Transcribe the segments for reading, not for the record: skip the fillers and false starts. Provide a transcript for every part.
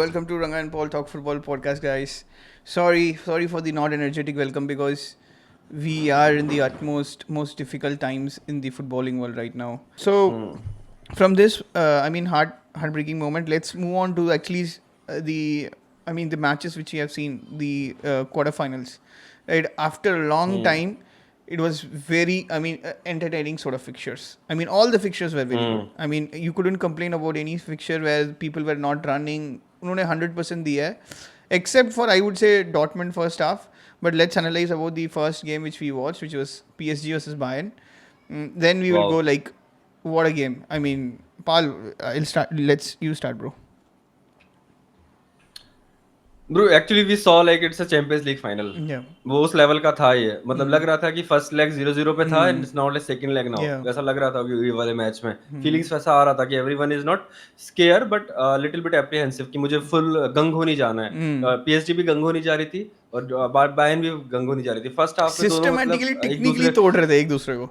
welcome to Ranga and Paul Talk Football podcast, guys. Sorry for the not energetic welcome because we are in the most difficult times in the footballing world right now. So, from this, heartbreaking moment, let's move on to actually the matches which we have seen, the quarterfinals. Right after a long time, it was very entertaining sort of fixtures. I mean, all the fixtures were very good. I mean, you couldn't complain about any fixture where people were not running. उन्होंने 100% दिया है, except for I would say Dortmund first half. But let's analyze about the first game which we watched, which was PSG versus Bayern. Then we will go like, what a game. I mean, Paul, I'll start. You start, bro. Bro, actually we saw like it's a Champions League final. Yeah. वो उस level का था ये, मतलब लग रहा था कि फर्स्ट लेग 0-0 पे था and it's not like second leg now, वैसा लग रहा था कि ये वाले मैच में फीलिंग्स वैसा आ रहा था कि everyone is not square but little bit apprehensive कि मुझे फुल गंग नहीं जाना है. पीएसजी भी गंग नहीं जा रही थी और बायर्न भी गंग नहीं जा रही थी. फर्स्ट हाफ में दोनों सिस्टमैटिकली मतलब एक टेक्निकली दूसरे तोड़ रहे थे एक दूसरे को.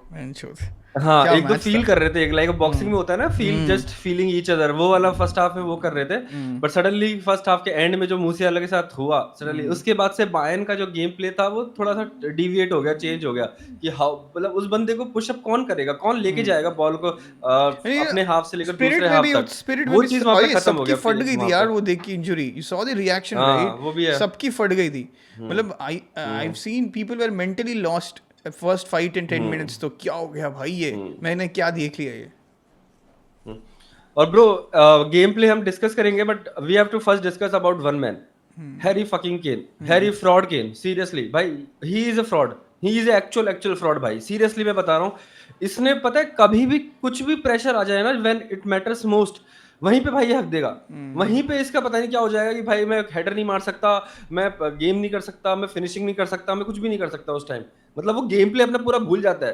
हाँ, क्या एक दो match फील था. कर रहे थे, एक लाइक बॉक्सिंग में होता है ना, feel just feeling each other, वो वाला फर्स्ट हाफ में वो कर रहे थे. बट सडनली फर्स्ट हाफ के एंड में जो मूसियाला के साथ हुआ सडनली, उसके बाद से बायर्न का जो गेम प्ले था वो थोड़ा सा डिविएट हो गया, चेंज हो गया कि हाउ मतलब उस बंदे को पुशअप कौन करेगा, कौन लेके जाएगा बॉल को अपने हाफ से लेकर दूसरे हाफ तक. वो चीज वहां पे खत्म हो गया. सबकी फट गई थी यार वो देख के injury. You saw the reaction, right? वो भी है. सबकी फट गई थी. मतलब आई have seen people were mentally lost first 5 and 10 minutes. तो क्या हो गया भाई, ये मैंने क्या देख लिया ये. और ब्रो गेम प्ले हम डिस्कस करेंगे but we have to first discuss about one man, Harry fucking Kane. Harry fraud Kane, seriously भाई, he is a fraud. He is actual fraud भाई, सीरियसली मैं बता रहा हूँ. इसने पता है कभी भी कुछ भी प्रेशर आ जाए ना, व्हेन इट मैटर्स मोस्ट, वहीं पे भाई ये हक देगा. वहीं पे इसका पता नहीं क्या हो जाएगा कि भाई मैं हेडर नहीं मार सकता, मैं गेम नहीं कर सकता, मैं फिनिशिंग नहीं कर सकता, मैं कुछ भी नहीं कर सकता उस टाइम. मतलब वो गेम प्ले अपना पूरा भूल जाता है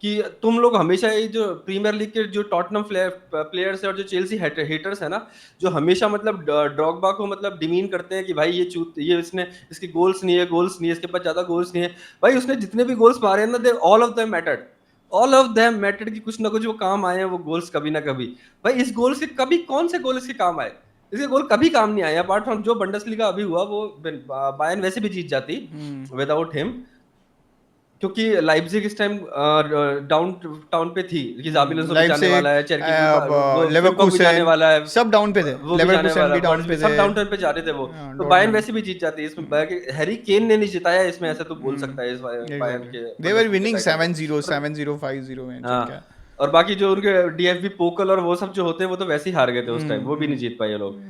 कि तुम लोग हमेशा ये जो प्रीमियर लीग के जो टॉटनम प्लेयर्स है और जो चेल्सी हेटर्स है ना, जो हमेशा मतलब ड्रॉगबा को मतलब डिमीन करते हैं कि भाई ये इसने इसके गोल्स नहीं है, इसके पास ज्यादा गोल्स नहीं है. भाई उसने जितने भी गोल्स मारे हैं ना, they all of them mattered कि कुछ ना कुछ वो काम आए हैं वो गोल्स कभी ना कभी. भाई इस गोल से कभी कौन से गोल इसके काम आए? इसके गोल कभी काम नहीं आए अपार्ट फ्रॉम जो बंडसलीगा अभी हुआ, वो बायर्न वैसे भी जीत जाती विदाउट हिम, क्योंकि लाइप्जिग इस टाइम डाउन टाउन पे थी कि ज़ाबी अलोंसो भी जाने वाला है, लेवरकुसेन भी जाने वाला है, सब डाउन पे थे. वो भी जाने वाला भी डाउन है, पे सब थे. डाउन टाउन पे जा रहे थे वो. तो बायर्न वैसे भी जीत जाती है इसमें. हैरी केन ने नहीं जिताया इसमें, ऐसा तो बोल सकता है इस बायर्न के. They were winning 7-0, 7-0, 5-0 में. हाँ, और बाकी जो उनके डीएफबी पोकल और वो सब जो होते हैं वो तो वैसे ही हार गए थे उस टाइम, वो भी नहीं जीत पाए ये लोग.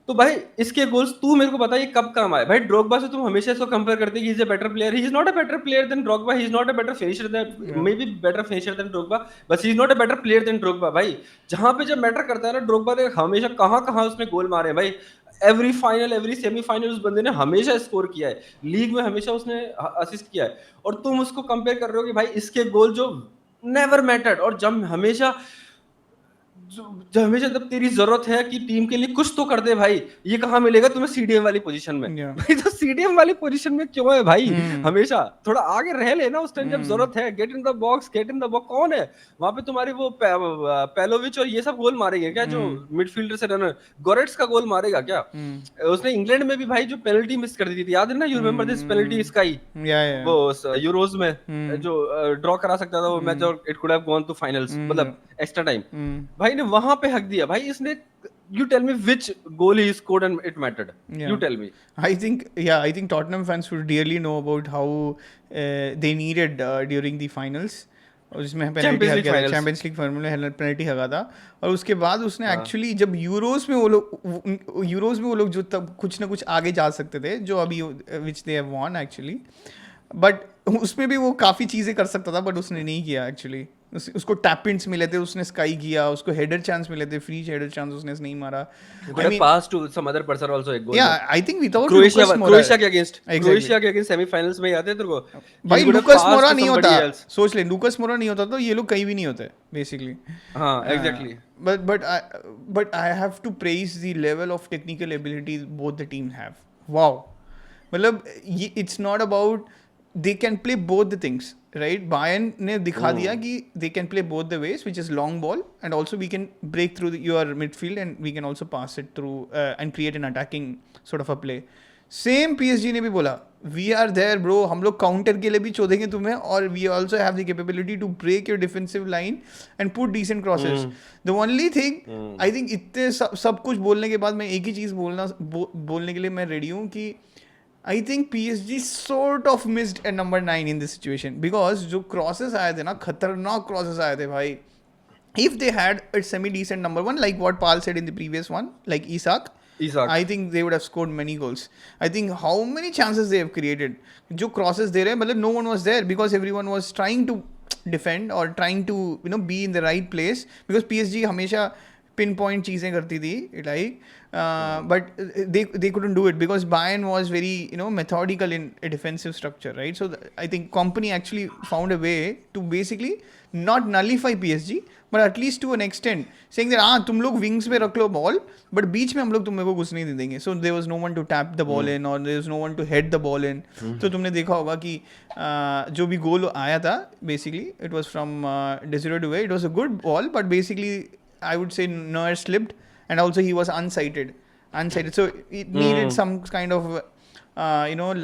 तो भाई इसके गोल्स तू मेरे को बता ये कब काम आए? भाई ड्रोग्बा से तुम हमेशा इसको कंपेयर करते हैं कि he is a better player. He is not a better player than Drogba. He is not a better finisher than, maybe better finisher than Drogba, but he is not a better player than Drogba. भाई जहां पे जब matter करता है ना, Drogba ने हमेशा कहां उसने गोल मारे भाई. एवरी फाइनल, एवरी सेमीफाइनल उस बंदे ने हमेशा स्कोर किया है, लीग में हमेशा उसने असिस्ट किया है. और तुम उसको कंपेयर कर रहे हो कि भाई इसके गोल जो नेवर मैटर्ड, और जब हमेशा जब तेरी जरूरत है कि टीम के लिए कुछ तो कर दे भाई, ये कहाँ मिलेगा तुम्हें? सीडीएम वाली पोजीशन में. भाई तो सीडीएम वाली पोजीशन में क्यों है भाई? हमेशा थोड़ा आगे रह लेना उस टाइम जब जरूरत है. Get in the box. कौन है वहां पे तुम्हारी? वो पेलोविच और ये सब गोल मारेंगे क्या? जो मिडफील्डर से रनर गोरेट्स का गोल मारेगा क्या? उसने इंग्लैंड में भी भाई जो पेनल्टी मिस कर दी थी, याद है ना? You remember this penalty sky, वो यूरोज में जो ड्रॉ करा सकता था वो मैच और it could have gone to finals, मतलब एक्स्ट्रा टाइम. भाई ने वहां पे हक दिया भाई इसने. You tell me which goal he scored and it mattered. Yeah. You tell me. I think Tottenham fans would really know about how they needed during the finals. और इसमें पेनल्टी हक गया, चैंपियंस लीग फाइनल में penalty हका था. और उसके बाद उसने एक्चुअली जब यूरोज में वो लोग जो तब कुछ ना कुछ आगे जा सकते थे, जो अभी which they have won actually, but उसमें भी वो काफ़ी चीज़ें कर सकता था, बट उसने नहीं किया एक्चुअली. उसको टैप इंट्स मिले थे, उसने स्काई किया, उसको हेडर चांस मिले थे, फ्री हेडर चांस उसने नहीं मारा. Pass to some other person also एक गोल. या आई थिंक विदाउट क्रोएशिया के अगेंस्ट सेमीफाइनल्स में याद है तेरे को भाई? लुकास मोरा नहीं होता, सोच ले, लुकास मोरा नहीं होता तो ये लोग कहीं भी नहीं होते बेसिकली. हां exactly. But I have to praise the level of technical ability both the team have. Wow, मतलब it's not about, they can play both the things. right? Bayern ने दिखा दिया कि they can play both the ways, which is long ball, and also we can break through your midfield and we can also pass it through and create an attacking sort of a play. Same PSG ने भी बोला we are there bro, हम लोग counter के लिए भी चोदेंगे तुम्हें, और we also have the capability to break your defensive line and put decent crosses. The only thing I think इतने सब कुछ बोलने के बाद मैं एक ही चीज़ बोलने के लिए मैं रेडी हूँ कि I think PSG sort of missed at number 9 in this situation, because जो क्रॉसेस आए थे ना, खतरनाक क्रॉसेस आए थे भाई. If they had a semi decent number one, like what Paul said in the previous one, like Isak, I think they would have scored many goals. I think how many chances they have created. जो crosses दे रहे हैं, मतलब no one was there because everyone was trying to defend or trying to be in the right place, because PSG हमेशा pinpoint चीज़ें करती थी, like but they couldn't do it because Bayern was very methodical in a defensive structure, right? So I think company actually found a way to basically not nullify PSG, but at least to an extent saying that तुम लोग wings पे रख लो ball, but बीच में हम लोग तुम लोग को घुस नहीं देंगे. So there was no one to tap the ball in, or there was no one to head the ball in. तो तुमने देखा होगा कि जो भी गोल आया था, basically it was from Desiree Doué. It was a good ball, but basically I would say Neuer slipped, and also he was unsighted. So it needed some kind of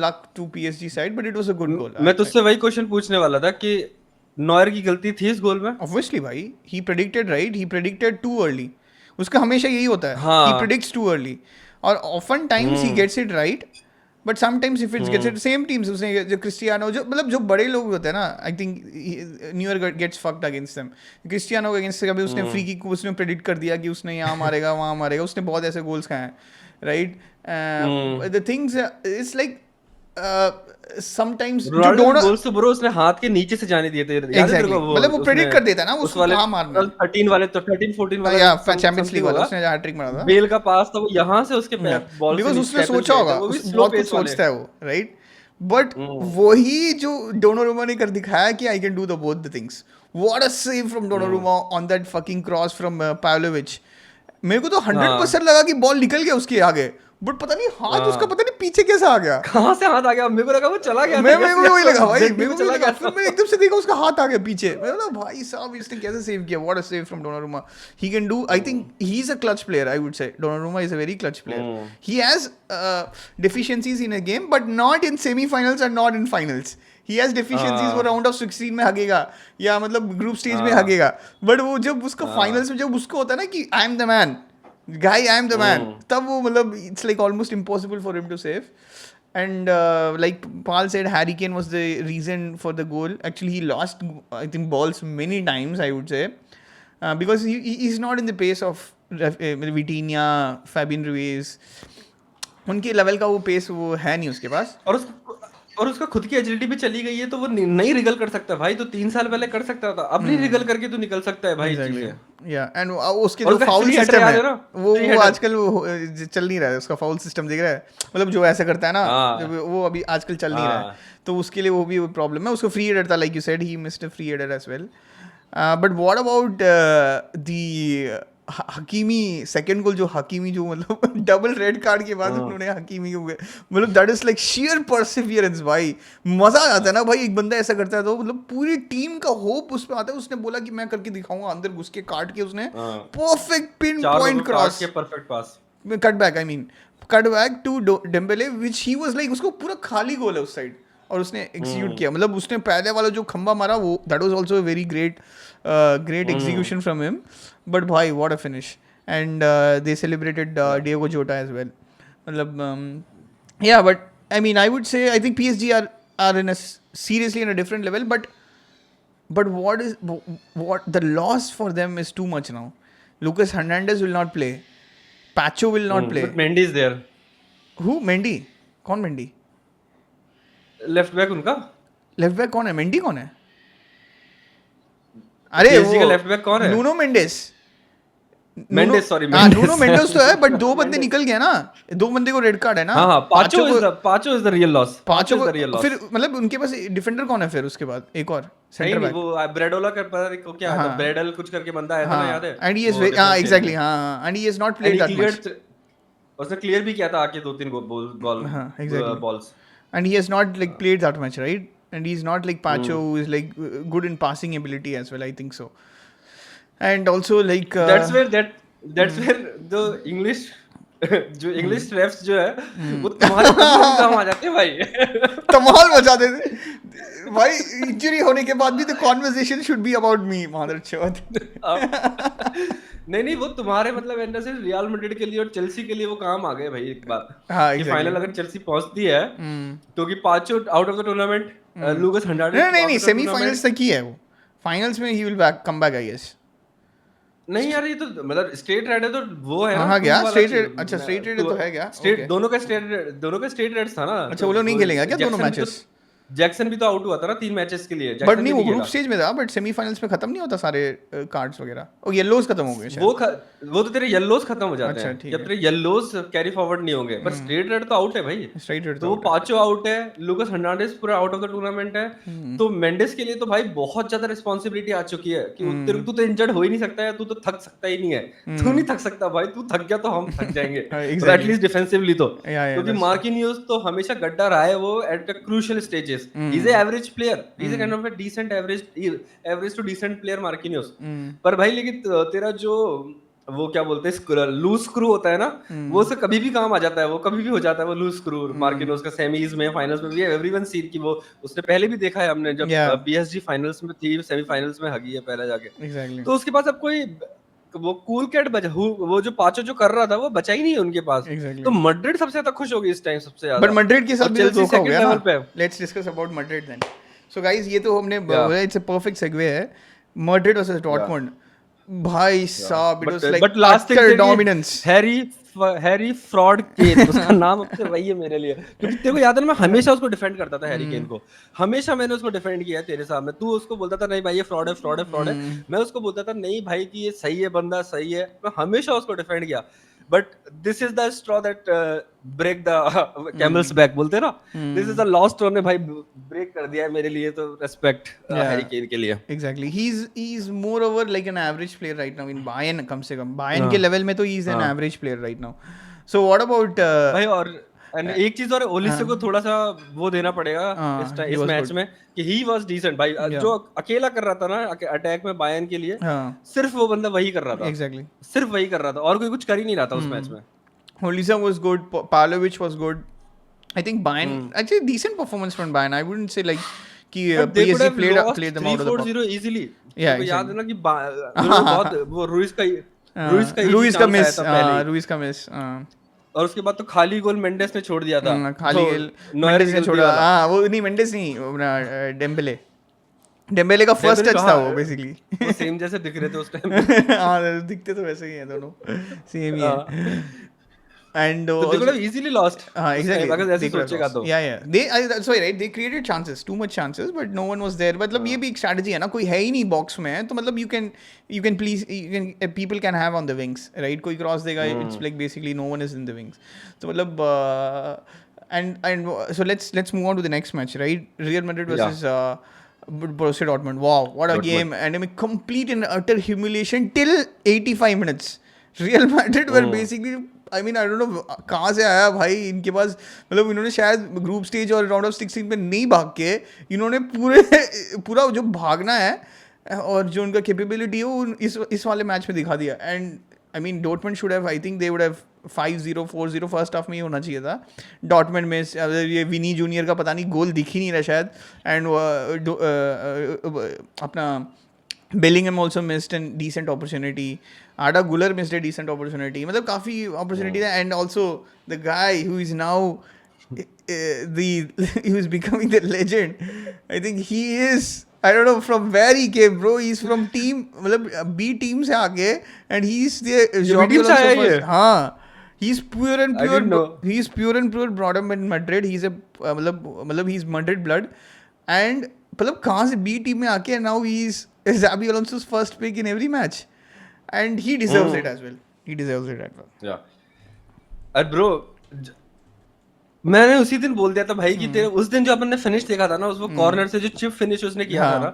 luck to PSG side, but it was a good goal. मैं तुझसे वही question पूछने वाला था कि noir की गलती थी इस गोल में. Obviously भाई, he predicted right, he predicted too early. उसका हमेशा यही होता है, हाँ. he predicts too early, और often times he gets it right, but sometimes if it gets it, same teams उसने जो क्रिस्टियानो, जो मतलब जो बड़े लोग होते हैं ना, I think Neuer gets fucked against them. Cristiano के अगेंस्ट कभी उसने फ्री किक उसने प्रेडिक्ट कर दिया कि उसने यहाँ मारेगा वहाँ मारेगा, उसने बहुत ऐसे गोल्स खाए हैं, right? The things it's like sometimes Ronaldo के गोल्स तो ब्रो उसने हाथ के नीचे से जाने दिए थे. याद है तेरे को? मतलब वो प्रेडिक्ट कर देता है ना उसको कहाँ मारना है. 13 वाले तो 13-14 वाला या चैंपियंस लीग वाला उसने हैट्रिक मारा था. बेल का पास था वो यहाँ से उसके बॉल से, बिकॉज़ उसने सोचा होगा, बहुत कुछ सोचता है वो, राइट? बट वही जो डोनारुमा ने कर दिखाया कि I can do the both the things. What a save from Donnarumma on that fucking cross from Pavlovic. मेरे को तो 100% लगा कि बॉल निकल गया उसके आगे, बट पता नहीं हाथ उसका पता नहीं पीछे कैसा आ गया, कहाँ से हाथ आ गया. मेरे को लगा वो चला गया. मेरे को वही लगा भाई, मेरे को चला गया. फिर मैं एकदम से देखा उसका हाथ आ गया पीछे. मैं बोला भाई साहब इसने कैसे सेव किया. What a save from Donnarumma. He can do, I think he is a clutch player. I would say Donnarumma is a very clutch player. He has deficiencies in a game, but not in semi-finals and not in finals. He has deficiencies वो round of 16 में हगेगा या मतलब group stage में हगेगा, but वो जब उसका finals में जब उसको होता है ना कि I am the man, guy, I am the man, तब वो मतलब it's like almost impossible for him to save. And like Paul said, Harry Kane was the reason for the goal. Actually he lost I think balls many times, I would say, because he's not in the pace of Vitinha, Fabian Ruiz. उनके level का वो pace वो है नहीं उसके पास, और उसका खुद की एजिलिटी भी चली गई है, तो वो नहीं रिगल कर सकता भाई. तो 3 साल पहले कर सकता था, अब नहीं रिगल करके तो निकल सकता है भाई. या एंड उसके जो फाउल सिस्टम है वो आजकल वो चल नहीं रहा है. उसका फाउल सिस्टम देख रहा है, मतलब जो ऐसा करता है ना, वो अभी आजकल चल नहीं रहा है, तो उसके लिए वो भी प्रॉब्लम है. उसको फ्री हेडर था, like you said, he missed a free header as well. But what about the Hakimi second goal, जो हकीमी जो मतलब डबल रेड कार्ड के बाद उन्होंने हकीमी को, मतलब that is like share Perseverance भाई. मजा आ जाता है ना भाई, एक बंदा ऐसा करता है तो मतलब पूरी टीम का होप उस पे आता है. उसने बोला कि मैं करके दिखाऊंगा, अंदर घुस के काट के उसने परफेक्ट पिन पॉइंट क्रॉस के perfect pass cut back, I mean cut back to Dembele, which he was like, उसको पूरा खाली गोल है उस साइड और उसने एक्सिक्यूट किया. मतलब उसने पहले वाला जो खंबा मारा वो that was also a very great execution from him. But bhai, what a finish. And they celebrated Diego Jota as well. Yeah, but I mean, I would say I think PSG are in a seriously in a different level. But what the loss for them is too much now. Lucas Hernandez will not play. Pacho will not play. But Mendy is there. Who? Mendy? कौन Mendy? Left back उनका. Left back कौन है? Mendy कौन है? अरे वो left back कौन है? Nuno Mendes. Sorry Nuno Mendes तो है, बट दो बंदे निकल गए ना, 2 बंदे को रेड कार्ड है ना. हां, Pacho is the real loss. Pacho is the real loss. फिर मतलब उनके पास डिफेंडर कौन है फिर उसके बाद? एक और सेंटर बैक, वो ब्रेडोला का पता नहीं क्या है, ब्रेडल कुछ करके बंदा आया था ना, याद है? And he is exactly and he is not played that much. उसने क्लियर भी किया था आके 2-3 balls, and he has not like played that much, right? and he's not like Pacho, who is like good in passing ability as well. I think so. And also like that's where the English जो English refs जो है वो तुम्हारे काम आ जाते हैं भाई. कमाल मचा देते भाई. इंजरी होने के बाद भी the conversation should be about me, motherchod. नहीं वो तुम्हारे मतलब एंड से रियल मैड्रिड के लिए और चेल्सी के लिए वो काम आ गए भाई एक बार. हाँ, कि exactly. फाइनल अगर चेल्सी पहुंचती है तो कि पांचों out of the tournament, Lucas Hernandez नहीं सेमीफाइनल्स तक ही है वो. फाइनल्स में he will come back I guess. नहीं यार ये तो मतलब स्ट्रेट रेड है तो वो है ना. हाँ गया स्ट्रेट रेड. अच्छा स्ट्रेट रेड तो है क्या. स्ट्रेट दोनों का स्ट्रेट रेड था ना. अच्छा वो लोग नहीं खेलेंगे क्या दोनों मैचेस. जैक्सन भी तो आउट हुआ था ना 3 मैचेस के लिए. बट नहीं वो ग्रुप स्टेज में था. बट सेमीफाइनल्स में खत्म नहीं होता सारे कार्ड्स वगैरह. और येलोस खत्म हो गए शायद. वो तो तेरे येलोस खत्म हो जाते हैं जब तेरे येलोस कैरी फॉरवर्ड नहीं होंगे. पर स्ट्रेट रेड तो आउट है भाई. स्ट्रेट रेड तो वो पांचों आउट है. लूकास हर्नांडेज पूरा आउट ऑफ द टूर्नामेंट है. तो मेंडेस के लिए तो भाई बहुत ज्यादा रिस्पांसिबिलिटी आ चुकी है कि तू तो इंजर्ड हो ही नहीं सकता है. तू तो थक सकता ही नहीं है. तू नहीं थक सकता भाई. तू थक गया तो हम थक जाएंगे एटलीस्ट डिफेंसिवली तो. क्योंकि मार्किनियोस तो हमेशा गड्ढा रहा है वो at the crucial stages. He is average player. He is a kind of a decent average to decent player Marquinhos. पर भाई लेकिन तेरा जो वो क्या बोलते हैं लूज स्क्रू होता है ना, वो से कभी भी काम आ जाता है. वो कभी भी हो जाता है वो लूज स्क्रू. मार्किनोस का सेमीज में फाइनल्स में भी एवरीवन सीन की वो उसने पहले भी देखा है हमने जब पीएसजी फाइनल्स में थी, सेमीफाइनल्स में हगी है पहले जाके. तो उसके पास अब कोई वो कूल कैट वो जो पांचों जो कर रहा था वो बचा ही नहीं है उनके पास. तो मैड्रिड सबसे ज्यादा खुश होगी इस टाइम सबसे ज्यादा. बट मैड्रिड के साथ भी धोखा हो गया ना. Let's discuss about Madrid then. So guys ये तो हमने बोला इट्स अ परफेक्ट सेगवे है. Madrid versus Dortmund. भाई साहब it was like last dominance. Harry fraud Kane उसका नाम अब से वही है मेरे लिए. क्योंकि तेरे को याद है मैं हमेशा उसको डिफेंड करता था हैरी केन को. हमेशा मैंने उसको डिफेंड किया है तेरे सामने. तू उसको बोलता था नहीं भाई ये फ्रॉड है. मैं उसको बोलता था नहीं भाई कि ये सही है बंदा सही है. मैं हमेशा उसको डिफेंड किया. But this is the straw that break the camel's back बोलते हैं ना. This is the last straw ने भाई ब्रेक कर दिया है मेरे लिए. तो रेस्पेक्ट हैरी केन के लिए. Exactly he is more over like an average player right now in Bayern. कम से कम बायर्न के लेवल में तो he is an average player right now. So what about भाई. और एक चीज और ओलिसे को थोड़ा सा वो देना पड़ेगा इस मैच में कि ही वाज डिसेंट भाई. जो अकेला कर रहा था ना अटैक में बायर्न के लिए, सिर्फ वो बंदा वही कर रहा था. एग्जैक्टली सिर्फ वही कर रहा था और कोई कुछ कर ही नहीं रहा था उस मैच में. Olise was good. Pavlovic was good. I think Bayern actually decent performance from Bayern. I wouldn't say like कि PSG played them out of the park. 3-4-0 easily. Yeah, याद है ना कि बहुत वो रुइस का मिस. और उसके बाद तो खाली गोल मेंडेस ने छोड़ दिया था. खाली गोल मेंडेस ने छोड़ा. हां वो नहीं मेंडेस नहीं अपना डेम्बेले का फर्स्ट टच था वो बेसिकली. वो सेम जैसे दिख रहे थे उस टाइम. हां दिखते तो वैसे ही हैं दोनों. सेम ही है. And so they could have easily lost. Exactly. अगर ऐसे सोचेगा तो. Yeah. Sorry right. They created chances, too much chances, but no one was there. मतलब ये भी एक strategy है ना. कोई है ही नहीं box में तो मतलब people can have on the wings, right? कोई cross देगा. It's like basically no one is in the wings. तो मतलब and so let's move on to the next match, right? Real Madrid versus Borussia Dortmund. Wow, what a game! And I mean, complete and utter humiliation till 85 minutes. Real Madrid were basically I mean I don't know कहाँ से आया भाई इनके पास. मतलब इन्होंने शायद group stage और round of 16 में नहीं भाग के इन्होंने पूरा जो भागना है और जो उनका कैपेबिलिटी है वो इस वाले मैच में दिखा दिया. And I mean Dortmund should have I think they would have 5-0 4-0 first half में ही होना चाहिए था. डॉर्टमंड में ये विनी जूनियर का पता नहीं गोल दिख ही नहीं रहा शायद. एंड अपना Bellingham also missed a decent opportunity. Arda Güler missed a decent opportunity. मतलब काफी opportunity था. And also the guy who is now he was becoming the legend. I think he is. I don't know from where he came, bro. He's from team मतलब B team से आगे and he's the team से आया ये. हाँ. He's pure and pure brought up in Madrid. He's a मतलब he's Madrid blood and मतलब कहाँ से B team में आके now he's Xabi Alonso's first pick in every match and he deserves it as well. Yeah. And bro मैंने उसी दिन बोल दिया था भाई कि तेरे उस दिन जो अपन ने फिनिश देखा था ना उस वो कॉर्नर से जो चिप फिनिश उसने किया था ना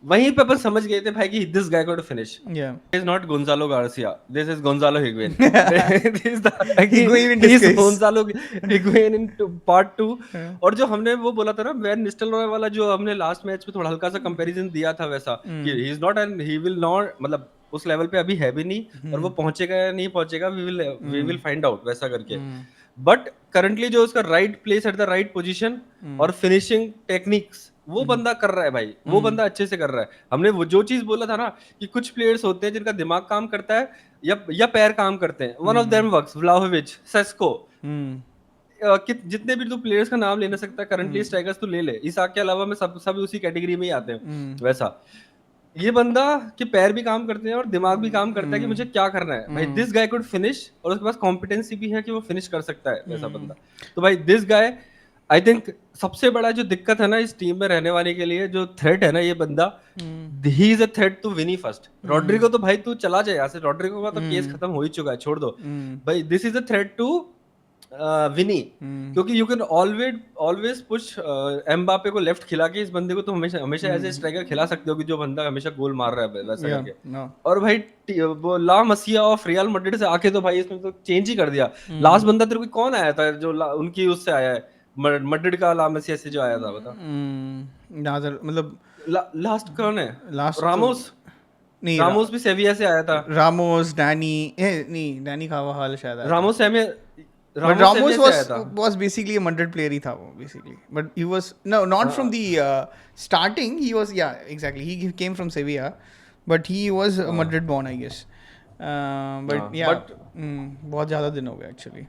वहीं पे अपन समझ गए थे भाई कि this guy got finish Yeah. is not Gonzalo Garcia. This is Gonzalo Higuain. This is the Higuain in he's disguise. Gonzalo Higuain in part 2. Yeah. और जो हमने वो बोला था ना वैन निस्टेलरॉय वाला जो हमने लास्ट मैच में थोड़ा हल्का सा कंपैरिजन दिया था वैसा कि he is not and he will not मतलब उस लेवल पे अभी है भी नहीं और वो पहुंचेगा या नहीं पहुंचेगा वी विल फाइंड आउट वैसा करके बट करंटली जो उसका right place at the right position और फिनिशिंग टेक्निक्स वो बंदा कर रहा है भाई वो बंदा अच्छे से कर रहा है हमने वो जो चीज बोला था ना कि कुछ प्लेयर्स होते हैं जिनका दिमाग काम करता है या पैर काम करते हैं one of them works Vlahovic Sesko जितने भी तू प्लेयर्स का नाम ले ना सकता करंटली स्ट्राइकर्स तू ले ले इसाक के अलावा में सब उसी कैटेगरी में ही आते हैं वैसा ये बंदा के पैर भी काम करते हैं और दिमाग भी काम करता है कि मुझे क्या करना है भाई दिस गाय कुड फिनिश और उसके पास कॉम्पिटेंसी भी है कि वो फिनिश कर सकता है ऐसा बंदा तो भाई दिस गाय आई थिंक सबसे बड़ा जो दिक्कत है ना इस टीम में रहने वाले के लिए जो थ्रेट है ना ये बंदा he is a threat to Vini first Rodrigo तो भाई तू चला जाए यहाँ से रॉड्रिगो का तो केस खत्म हो ही चुका है छोड़ दो भाई this is a threat to Vini क्योंकि you can always push Mbappe को लेफ्ट खिला के इस बंदे को तो हमेशा ऐसे स्ट्राइकर खिला सकते हो कि जो बंदा हमेशा गोल मार रहा है वैसा करके और भाई वो ला मसिया ऑफ रियल मैड्रिड से आके तो भाई इसने तो चेंज ही कर दिया लास्ट बंदा तेरे को कौन आया था जो उनकी उससे आया है मैड्रिड का ला मसिया से जो आया था बता मतलब लास्ट कौन है लास्ट रामोस नहीं रामोस भी सेविया से आया था रामोस डैनी नहीं डैनी खावाहाल शायद Ramos But Ramos was basically a Madrid player ही था वो basically. But he was not from the starting. He was exactly. He came from Sevilla, but he was Madrid born I guess. But बहुत ज़्यादा दिन हो गए actually.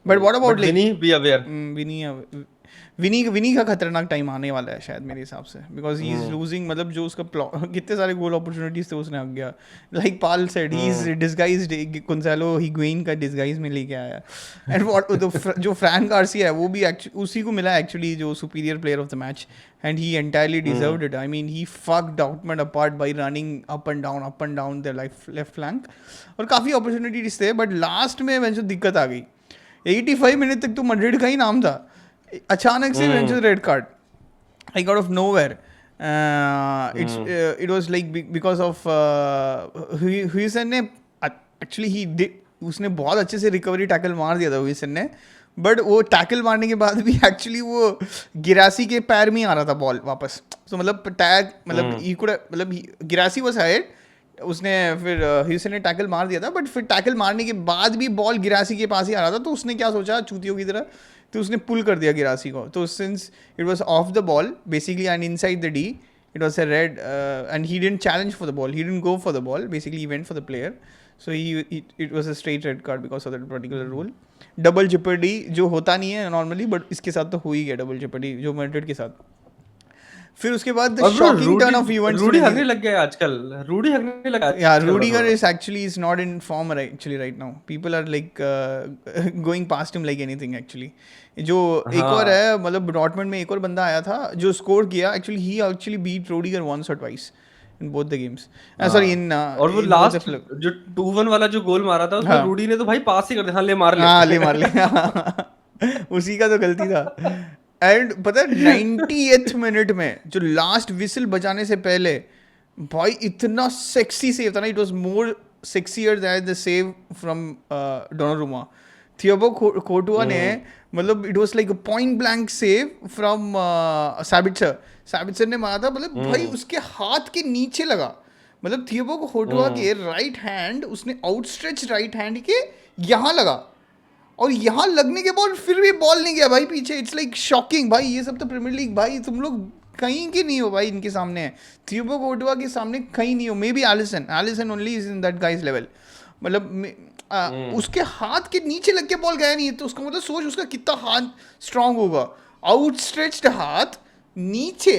But what about Vinny? Be aware. विनी का खतरनाक time आने वाला है शायद मेरे हिसाब से बिकॉज ही इज लूजिंग मतलब जो उसका कितने सारे गोल अपॉर्चुनिटीज थे उसने आग गया like Paul said he is disguised Gonzalo Higuain का डिस्गाइज में लेके आया एंड व्हाट जो फ्रैन गार्सिया है वो भी उसी को मिला एक्चुअली जो superior player of the match and he entirely deserved it I mean he fucked outman apart by running up and down the left flank और काफ़ी अपॉर्चुनिटीज थे बट लास्ट में जो दिक्कत आ गई 85 मिनट तक तो मैड्रिड का ही नाम था अचानक से red card I got off nowhere it was like because of Huijsen ने एक्चुअली ही उसने बहुत अच्छे से रिकवरी टैकल मार दिया था हुइसन ने बट वो टैकल मारने के बाद भी एक्चुअली वो गिरासी के पैर में आ रहा था बॉल वापस तो मतलब टैग मतलब गिरासी वाज हाइड उसने फिर हुइसन ने टैकल मार दिया था बट फिर टैकल मारने के बाद भी बॉल गिरासी के पास ही आ रहा था तो उसने क्या सोचा चूतियों की तरह तो उसने पुल कर दिया गिरासी को तो since it was of the ball basically and inside the D it was a red and he didn't challenge for the ball he didn't go for the ball basically he went for the player so it was a straight red card because of that particular rule double Jeopardy जो होता नहीं है normally but इसके साथ तो हो ही गया double Jeopardy जो मैड्रिड के साथ फिर उसके बाद shocking turn of events Rudy हगने लग गया आजकल रूडी हगने लगा या Rudiger is actually is not in form actually right now people are like going past him like anything actually जो एक और है मतलब डॉर्टमंड में एक और बंदा आया था जो स्कोर किया actually he actually beat Rudiger once और twice in both the games sorry in और वो लास्ट जो 2-1 वाला जो गोल मारा था उसमें रूडी ने तो भाई पास ही कर दिया ले मार ले उसी का तो गलती था एंड पता है 90th मिनट में जो लास्ट विसल बजाने से पहले भाई इतना सेक्सी सेव था ना it was more sexier than the save from Donnarumma Thiago Courtois ने मतलब it was like a point blank save from Sabitzer ने मारा था मतलब भाई उसके हाथ के नीचे लगा मतलब थियागो कोर्टुआ के राइट हैंड उसने आउटस्ट्रेच राइट हैंड के यहाँ लगा और यहाँ लगने के बाद फिर भी बॉल नहीं गया भाई पीछे इट्स लाइक शॉकिंग भाई ये सब तो प्रीमियर लीग भाई तुम लोग कहीं के नहीं हो भाई इनके सामने थियागो कोर्टुआ के सामने कहीं नहीं हो maybe Alisson only is in that guys level मतलब उसके हाथ के नीचे लग के बॉल गया नहीं है तो उसका मतलब सोच उसका कितना हाथ स्ट्रांग होगा आउटस्ट्रेच्ड हाथ नीचे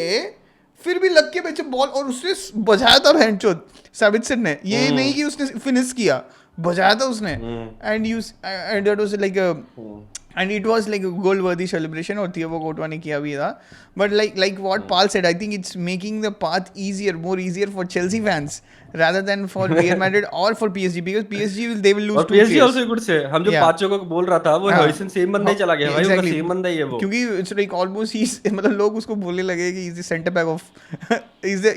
फिर भी लग के बेचे बॉल और उसने बजाया था भैंचोद सैबिट्जर ने ये नहीं कि उसने फिनिश किया बजाया था उसने and that was like and it was like a goal worthy celebration और Thiago Courtois ने किया भी था, but like what Paul said, I think it's making the path more easier for Chelsea fans rather than for Real Madrid or for PSG, because PSG they will lose और two PSG players. also good से हम जो Yeah. पांचों को बोल रहा था वो हाँ. हॉयसन सेम बंदा ही चला गया भाई, उसका सेम बंदा ही है वो, क्योंकि it's like almost he's मतलब लोग उसको बोलने लगे कि he's the center back of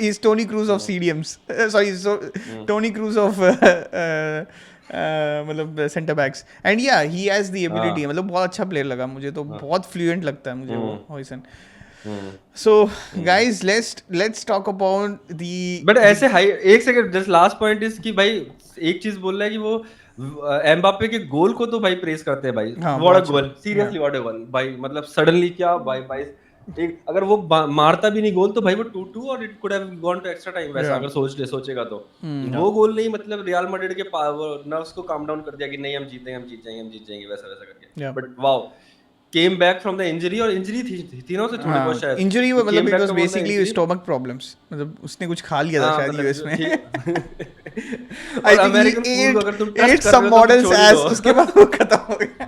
he's Tony Cruz of CDMs, Tony Cruz of मतलब सेंटर बैक्स, एंड या ही हैज द एबिलिटी, मतलब बहुत अच्छा प्लेयर लगा मुझे तो, बहुत फ्लुएंट लगता है मुझे वो Huijsen. So guys let's talk about the, but ऐसे हाई एक second just last point is कि भाई एक चीज बोल रहा है कि वो एम्बापे के गोल को तो भाई प्रेस करते हैं भाई, what a goal, seriously what a goal भाई, मतलब सडनली क्या भाई भाई एक अगर वो मारता भी नहीं गोल तो भाई वो 2-2 और it could have gone to extra time वैसा, अगर सोचेगा तो वो गोल नहीं, मतलब रियल मैड्रिड के नर्व्स को काम डाउन कर दिया कि नहीं हम जीत जाएंगे वैसा करके, but wow came back from the injury, और इंजरी थी ना उसे थोड़ी बहुत शायद इंजरी वो मतलब it was basically stomach problems, मतलब उसने कुछ खा लिया था शायद यूएस में. I think he ate some models ass, उसके बाद वो खत्म हो गया.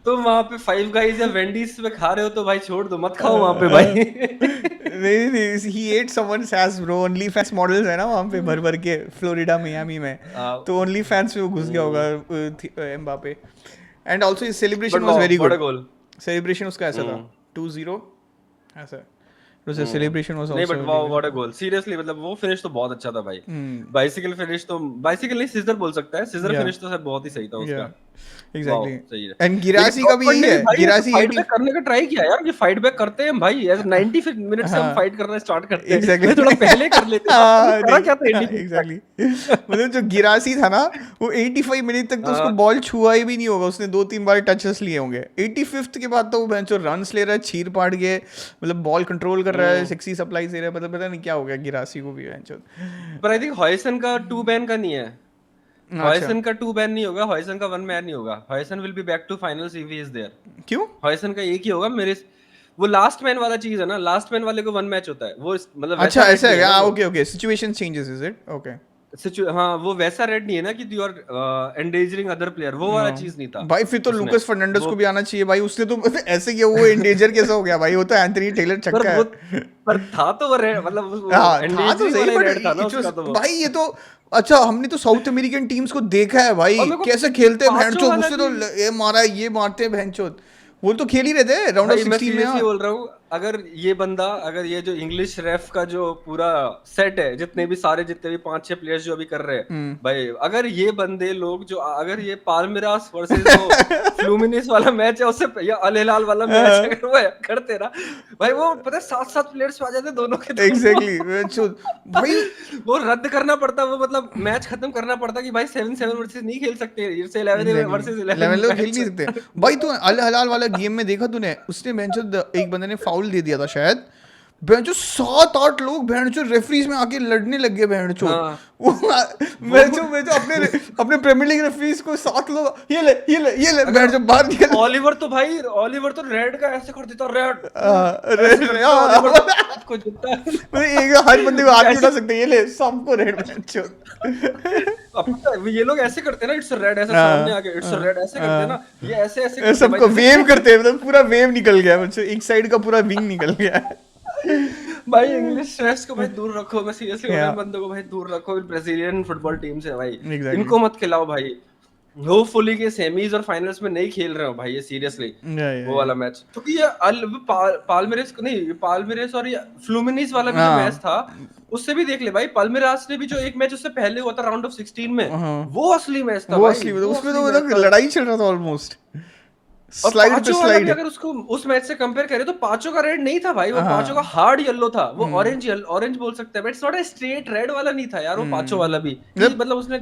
तो वहां पे फाइव गाइस या वेंडीज पे खा रहे हो तो भाई छोड़ दो, मत खाओ वहां पे भाई. नहीं he ate someone's ass bro. only fans models है ना वहाँ पे भर के फ्लोरिडा मियामी में, तो only fans में वो घुस गया होगा Mbappe. And also his celebration was very good. Celebration उसका ऐसा था 2-0 ऐसा. The celebration was also नहीं, but wow, what a goal. Seriously, मतलब वो फिनिश तो बहुत अच्छा था भाई. बाइसिकल फिनिश तो, बाइसिकल नहीं सिजर बोल सकता है, सिजर फिनिश तो सब बहुत ही सही था उसका. Exactly. सही है. And गिरासी का भी यही है, गिरासी फाइट बैक करने का ट्राई किया यार, ये फाइट बैक करते हैं भाई, ऐसे 90 मिनट से हम फाइट करना स्टार्ट करते हैं. Exactly. थोड़ा पहले कर लेते हैं. करा क्या था इंडिया? Exactly. मतलब जो गिरासी था ना वो 85 मिनट तक तो उसको बॉल छुआ ही भी नहीं होगा, उसने 2-3 बार टचेस लिए होंगे. 85th के बाद तो वो बेंचो रन्स ले रहा है, चीर पाट के, मतलब बॉल कंट्रोल कर रहा है, सेक्सी सप्लाई दे रहा है, मतलब पता नहीं क्या हो गया गिरासी को भी बेंचो. पर आई थिंक हॉयसन का 2 बैन का नहीं है. हॉयसन का 2 बैन नहीं होगा, हॉयसन का 1 बैन नहीं होगा. Huijsen will be back to finals if he is there. क्यों? हॉयसन का एक ही होगा मेरे, वो लास्ट मैन वाला चीज है ना, लास्ट मैन वाले को 1 मैच होता है वो, मतलब अच्छा ऐसा है क्या? Okay situation changes is it? Okay हाँ वो वैसा रेड नहीं है ना कि you are endangering other player, वो वाला चीज नहीं था भाई. फिर तो लूकास फर्नांडिस को भी आना चाहिए भाई, उसने तो ऐसे किया, वो एंडेंजर कैसा हो गया भाई? वो तो एंथनी टेलर चक्का है. पर था तो वो रेड, मतलब था तो सही, बट भाई ये तो अच्छा, हमने तो साउथ अमेरिकन टीम्स को देखा है भाई कैसे खेलते हैं भैंचोद, उससे तो ये मारा ये मारते हैं भैंचोद, वो तो खेल ही रहे थे राउंड ऑफ 16 में. बोल रहा हूँ अगर ये बंदा, अगर ये जो इंग्लिश रेफ का जो पूरा सेट है, जितने भी 5-6 प्लेयर्स जो अभी कर रहे हैं भाई, अगर ये बंदे लोग जो, अगर ये पाल्मेरास वर्सेस वो फ्लूमिनिस वाला मैच है उससे, या अल हिलाल वाला मैच अगर वो करते ना भाई, वो पता है 7 प्लेयर्स आ जाते दोनों के. एग्जैक्टली भाई वो रद्द करना पड़ता, वो मतलब मैच खत्म करना पड़ता कि भाई 7 वर्सेस नहीं खेल सकते, 11 वर्सेस 11 लोग खेल नहीं सकते भाई. तू अल हिलाल वाला गेम में देखा तूने? उसने बेंचो एक बंदे ने फाउल दे दिया था शायद, बेंचो 7-8 लोग बेंचो रेफरीज में आके लड़ने लग गए बेंचो. बेंचो अपने प्रीमियर लीग रेफरीज को 7 लोग ये ले बेंचो बाहर निकल. ओलिवर तो रेड का ऐसे कर देता, रेड को जीतता है, एक हर बंदे को हाथ उठा सकते, ये ले सबको रेड बेंचो. ये लोग ऐसे करते हैं ना, इट्स रेड ऐसे सामने आके, इट्स रेड ऐसे करते हैं ना, ये ऐसे सबको वेव करते हैं, मतलब पूरा वेव निकल गया बच्चों, एक साइड का पूरा विंग निकल गया. भाई इंग्लिश स्ट्रेस को भाई दूर रखो, मैं सीरियसली उन बंदों को भाई दूर रखो, ब्राजीलियन फुटबॉल टीम से भाई. इनको मत खिलाओ भाई, होपफुली के सेमीज और फाइनल्स में नहीं खेल रहे हो भाई ये, सीरियसली वो वाला मैच. क्योंकि ये पाल्मेरास और ये फ्लूमिनिस वाला भी जो मैच था, उससे भी देख ले भाई, पाल्मेरास ने भी जो एक मैच उससे पहले हुआ था राउंड ऑफ 16 में, वो असली मैच था भाई, उसमें तो लड़ाई चल रहा था ऑलमोस्ट. स्लाइड पे स्लाइड. अगर उसको उस मैच से कंपेयर करें तो पांचों का रेड नहीं था भाई, वो पांचों का हार्ड येलो था, वो ऑरेंज बोल सकते हैं, but it's not a straight red वाला नहीं था यार वो पांचों वाला भी, मतलब उसने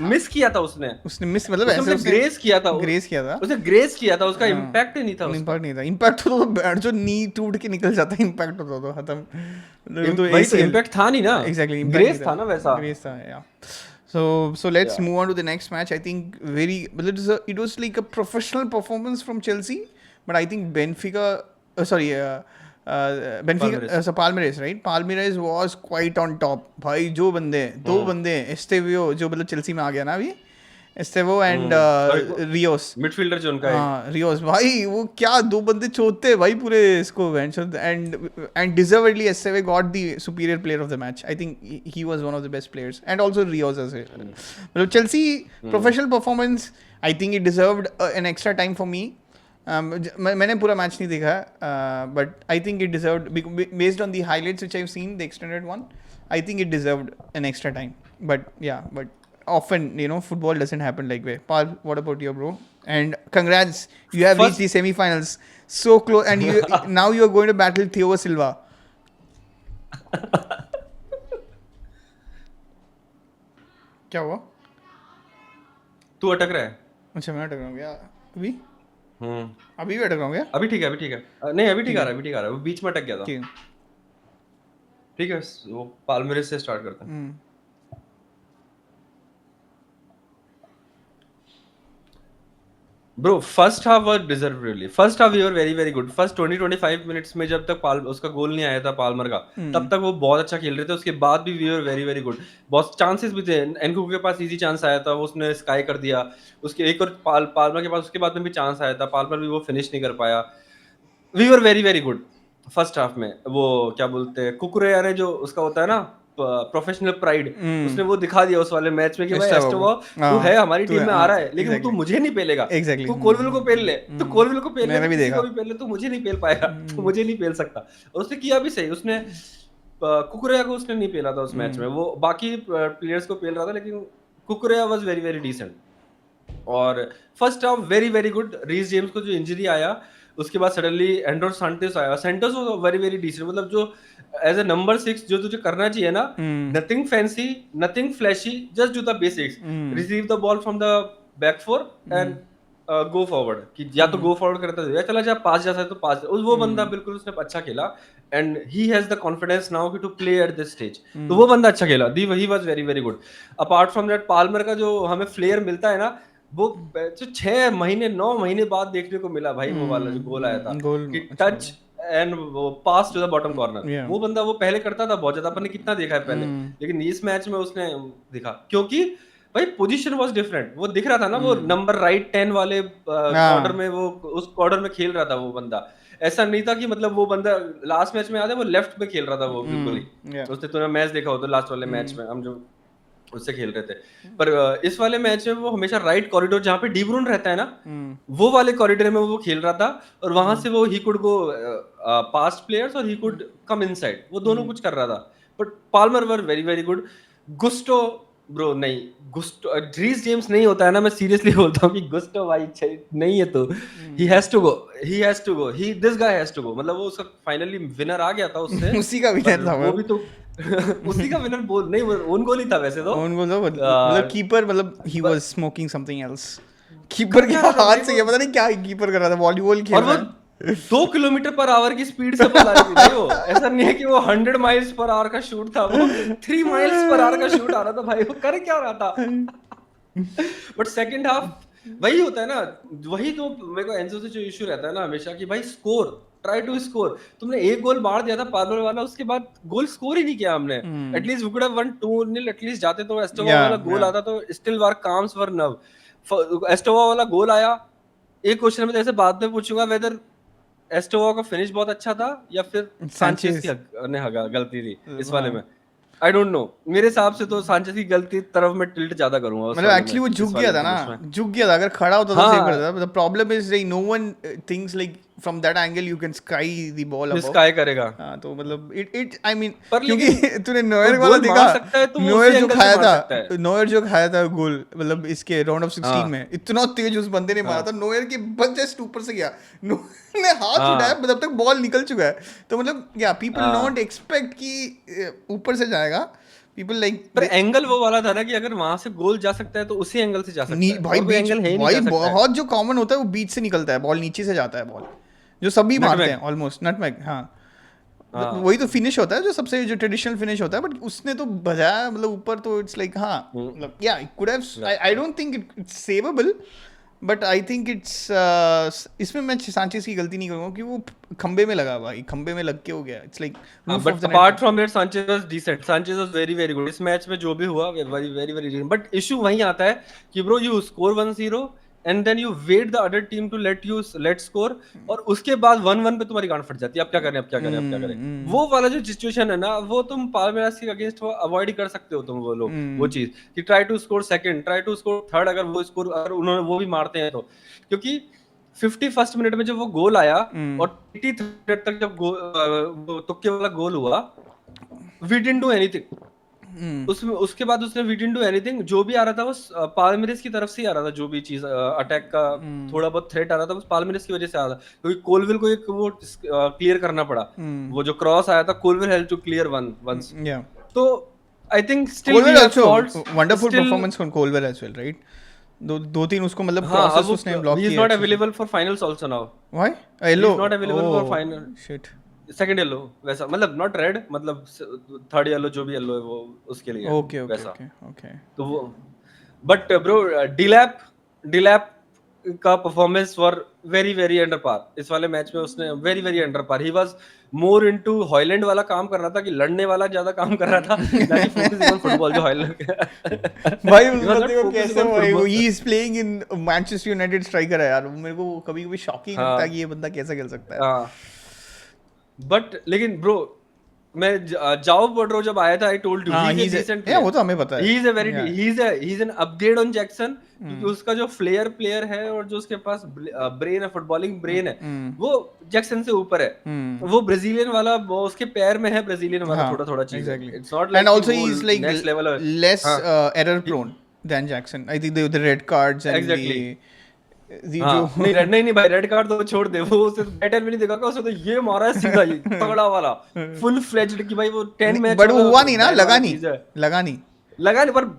मिस किया था, उसने मिस मतलब ऐसे ग्रेस किया था उसने ग्रेस किया था, उसका इंपैक्ट ही नहीं था, इंपैक्ट तो बैठ जो नी टूट के निकल जाता है, इंपैक्ट होता तो खत्म, तो इंपैक्ट था नहीं ना. एग्जैक्टली ग्रेस था ना, वैसा ग्रेस था या. So let's move on to the next match. I think it was like a professional performance from Chelsea, but I think Palmeiras, right? Palmeiras was quite on top. भाई जो बंदे 2 बंदे एस्टेवियो जो मतलब चेल्सी में आ गया ना अभी, एस्टेवो एंड रियोस। मिडफील्डर जो उनका है। हाँ रियोस भाई, वो क्या दो बंदे चोते हैं भाई पूरे इसको and deservedly Estevao got the superior player of the match. I think he was one of the best players and also Rios as मतलब Chelsea professional performance. I think it deserved an extra time for me. मैंने पूरा मैच नहीं देखा but I think it deserved based on the highlights which I have seen the extended one. I think it deserved an extra time. But yeah, but often, football doesn't happen like way. Paul, what about you, bro? And congrats, you have reached the semi-finals. So close, and now you are going to battle Thiago Silva. क्या हुआ? तू अटक रहा है। अच्छा मैं अटक रहा हूँ क्या अभी? अभी भी अटक रहा हूँ क्या? अभी ठीक है, अभी ठीक है। नहीं अभी ठीक आ रहा है, अभी ठीक आ रहा है। वो बीच में अटक गया था। ठीक है, वो पाल्मेरिस से स्टार्ट करते हैं। Bro first half was deservedly, first half we were very very good. First 20-25 minutes में जब तक उसका गोल नहीं आया था पाल्मर का, तब तक वो बहुत अच्छा खेल रहे थे। उसके बाद भी we were very very good. बहुत चांसेस भी थे। एनकुकू के पास इजी चांस आया था, वो उसने स्काई कर दिया। उसके एक और पाल्मर के पास उसके बाद में भी चांस आया था, पाल्मर भी वो फिनिश नहीं कर पाया। We were very very good first half में। वो क्या बोलते हैं, कुकुरेया ने जो उसका होता है ना प्रोफेशनल प्राइड, उसने वो दिखा दिया उस वाले मैच में कि भाई एस्टोवा तू है हमारी टीम में आ रहा है, लेकिन तू मुझे नहीं पेलेगा। तू कोलविल को पेल ले, तू कोलविल को पेल ले, किसी को भी पेल ले, तू मुझे नहीं पेल पाएगा, तू मुझे नहीं पेल सकता। और उसने किया भी सही। उसने कुकुरेया को उसने नहीं पेला था उस मैच में। वो बाकी प्लेयर्स को पेल रहा था, लेकिन Cucurella was very very decent. और first half very very good. Reece James को जो इंजरी आया, उसके बाद सडनली एंड्रो सांटोस आया। Santos was very very decent. मतलब जो एज अ नंबर 6 जो तुझे करना चाहिए ना, nothing fancy, nothing flashy, just do the basics, receive the ball from the back four and go forward. कि या तो गो फॉरवर्ड करता है या चला जा पास जा सकता है तो पास। वो बंदा बिल्कुल उसने अच्छा खेला and he has the confidence now कि to play at this stage. तो वो बंदा अच्छा खेला, he was very very good. Apart from that Palmer का जो हमें फ्लेयर मिलता है ना, वो जो 6 महीने 9 महीने बाद देखने को मिला भाई। वो वाला जो गोल आया था कि टच एंड वो पास टू द बॉटम कॉर्नर, वो बंदा वो पहले करता था बहुत ज्यादा, अपन ने कितना देखा है पहले, लेकिन इस मैच में उसने दिखा क्योंकि भाई पोजीशन वाज डिफरेंट। वो दिख रहा था ना, वो नंबर राइट 10 वाले क्वार्टर में, वो उस क्वार्टर में खेल रहा था वो बंदा। ऐसा नहीं था कि मतलब वो बंदा लास्ट मैच में आया था वो लेफ्ट में खेल रहा था वो बिल्कुल ही। उसने तूने मैच देखा हो तो लास्ट वाले मैच में हम जो उससे खेल रहे थे, पर इस वाले मैच में वो हमेशा राइट कॉरिडोर जहाँ पे डी ब्रून रहता है ना, वो वाले कॉरिडोर में वो खेल रहा था। और वहां से वो he could go past players और ही कुड कम इनसाइड, वो दोनों कुछ कर रहा था। But Palmer were very very good. Gusto bro नहीं, गुस्टो रीस जेम्स नहीं होता है ना, मैं सीरियसली बोलता हूँ कि गुस्टो भाई नहीं है तो he has to go, this guy has to go. मतलब वो उसका फाइनली विनर आ गया था उससे उसी का विनर था वो भी तो उसी का विनर बोल नहीं, वो ओन गोल ही था वैसे तो। ओन गोल था मतलब कीपर, मतलब he was smoking something else. Keeper के हाथ से ये पता नहीं क्या कीपर कर रहा था, वॉलीबॉल खेल रहा था। 2 किलोमीटर पर आवर की स्पीड से बॉल आ रही थी वो। ऐसा नहीं है कि वो 100 माइल्स पर आवर का शूट था, वो 3 माइल्स पर आवर का शूट आ रहा था भाई। वो कर क्या रहा था? बट सेकंड हाफ वही होता है ना, वही तो मेरे को एंजो से जो इशू रहता है ना हमेशा कि भाई स्कोर, ट्राई टू स्कोर। तुमने एक गोल मार दिया था पार्लर वाला, उसके बाद गोल स्कोर ही नहीं किया हमने। At least we could have one 2-0 at least जाते तो एस्टोवा वाला गोल आता तो स्टिल वर काम्स वर नव। एस्टोवा वाला गोल आया। एक क्वेश्चन में जैसे बाद में पूछूंगा वेदर एस्टोवा का फिनिश बहुत अच्छा था या फिर सांचेज की गलती थी इस वाले में। आई डोंट नो, मेरे हिसाब से तो सांचेज की गलती तरफ मैं टिल्ट ज्यादा करूंगा। मतलब एक्चुअली वो झुक गया था ना, झुक गया था। अगर खड़ा होता तो सेव करता था। The problem is like no one thinks like from that angle you can sky the ball above. Sky करेगा हां, तो मतलब इट आई मीन क्योंकि तूने नोयर वाला देखा, नोयर जो खाया था गोल, मतलब इसके राउंड ऑफ 16 में इतना तेज उस बंदे ने मारा था। नोयर के बस जस्ट ऊपर से गया, नोयर ने हाथ उठाया मतलब तक बॉल निकल चुका है। तो मतलब या पीपल नॉट एक्सपेक्ट कि ऊपर से जाएगा। People like पर एंगल वो वाला था ना कि अगर वहां से गोल जा सकता है तो उसी एंगल से जा सकता है। भाई एंगल है नहीं, भाई बहुत जो कॉमन होता है वो बीच से निकलता है, बॉल नीचे से जाता है, बॉल जो सभी मारते हैं ऑलमोस्ट। नटमैग, हाँ वही तो फिनिश होता है जो सबसे जो ट्रेडिशनल फिनिश होता है। बट उसने तो बजाया मतलब ऊपर, तो इट्स लाइक हाँ मतलब या it could have, I don't think it's saveable but I think it's इसमें मैं सांचेज की गलती नहीं करूँगा कि वो खंबे में लगा भाई, खंबे में लग के हो गया. It's like roof off but the apartment. From that Sanchez was decent, Sanchez was very very good. इस मैच में जो भी हुआ very very very, but issue वहीं आता है कि bro you score 1-0 and then you wait the other team to let score, और उसके बाद 1-1 पे तुम्हारी गांड फट जाती है. अब क्या करें, अब क्या करें, अब क्या करें. वो वाला जो सिचुएशन है ना, वो तुम पाल्मेरास के अगेंस्ट अवॉइड कर सकते हो तुम, वो लोग वो चीज कि try to score second, try to score third, अगर वो स्कोर अगर उन्होंने वो भी मारते हैं तो. क्योंकि 51st मिनट में जब वो गोल आया और 83 तक जब वो तुक्के वाला गोल हुआ, वी डिडंट डू एनीथिंग. उसमें उसके बाद उसने वी डिडंट डू एनीथिंग. जो भी आ रहा था वो पाल्मेरिस की तरफ से ही आ रहा था. जो भी चीज अटैक का थोड़ा बहुत थ्रेट आ रहा था, वो पाल्मेरिस की वजह से आ रहा था, क्योंकि कोलविल को एक वो क्लियर करना पड़ा. वो जो क्रॉस आया था, Colwill had to clear once. तो I think still we Colwell have also faults wonderful still. performance from Colwell as well, right? दो तीन उसको मतलब हाँ, अब क्रॉसेस वो उसने ब्लॉक ही इज किए नॉट अच्छे से. Available for finals also now. Why? He Yellow. Is not available for final. Shit. Second yellow वैसा, मतलब नॉट रेड, मतलब थर्ड येलो जो भी येलो है वो उसके लिए है, Okay, okay, वैसा. okay, okay. तो वो, बट ब्रो डिलैप का performance were very very under par. इस वाले मैच में उसने very very under par. He was more into Hojlund वाला काम कर रहा था, कि लड़ने वाला ज्यादा काम कर रहा था, ना कि फोकसिंग ऑन फुटबॉल जो हॉयलैंड. भाई उस He was not बंदे को focusing कैसे on football. He is playing in Manchester United striker है यार. वो मेरे को कभी कभी शॉकिंग लगता है कि ये बंदा कैसे खेल सकता है. हाँ, बट लेकिन ब्रो मैं जाओ पेड्रो जब आया था, I told you he is a decent वो तो हमें पता है. He is a very Yeah. He is an upgrade on Jackson, क्योंकि उसका जो प्लेयर है और जो उसके पास ब्रेन है, फुटबॉलिंग ब्रेन है, वो जैक्सन से ऊपर है. वो ब्राजीलियन वाला, वो उसके पैर में है ब्राजीलियन वाला थोड़ा थोड़ा चीज है. Exactly. It's not And like also वो he is like next level है. less हाँ, error prone than Jackson. I think the red cards and exactly. the हाँ, जो नहीं रेड नहीं भाई, रेड कार्ड तो छोड़ दे. वो उसे बैटल में नहीं देखा क्या, उसे तो ये मारा है सीधा, ये तगड़ा वाला फुल फ्लेज्ड कि भाई वो 10 मैच. बट वो हुआ नहीं ना, लगा नहीं. लगा नहीं, पर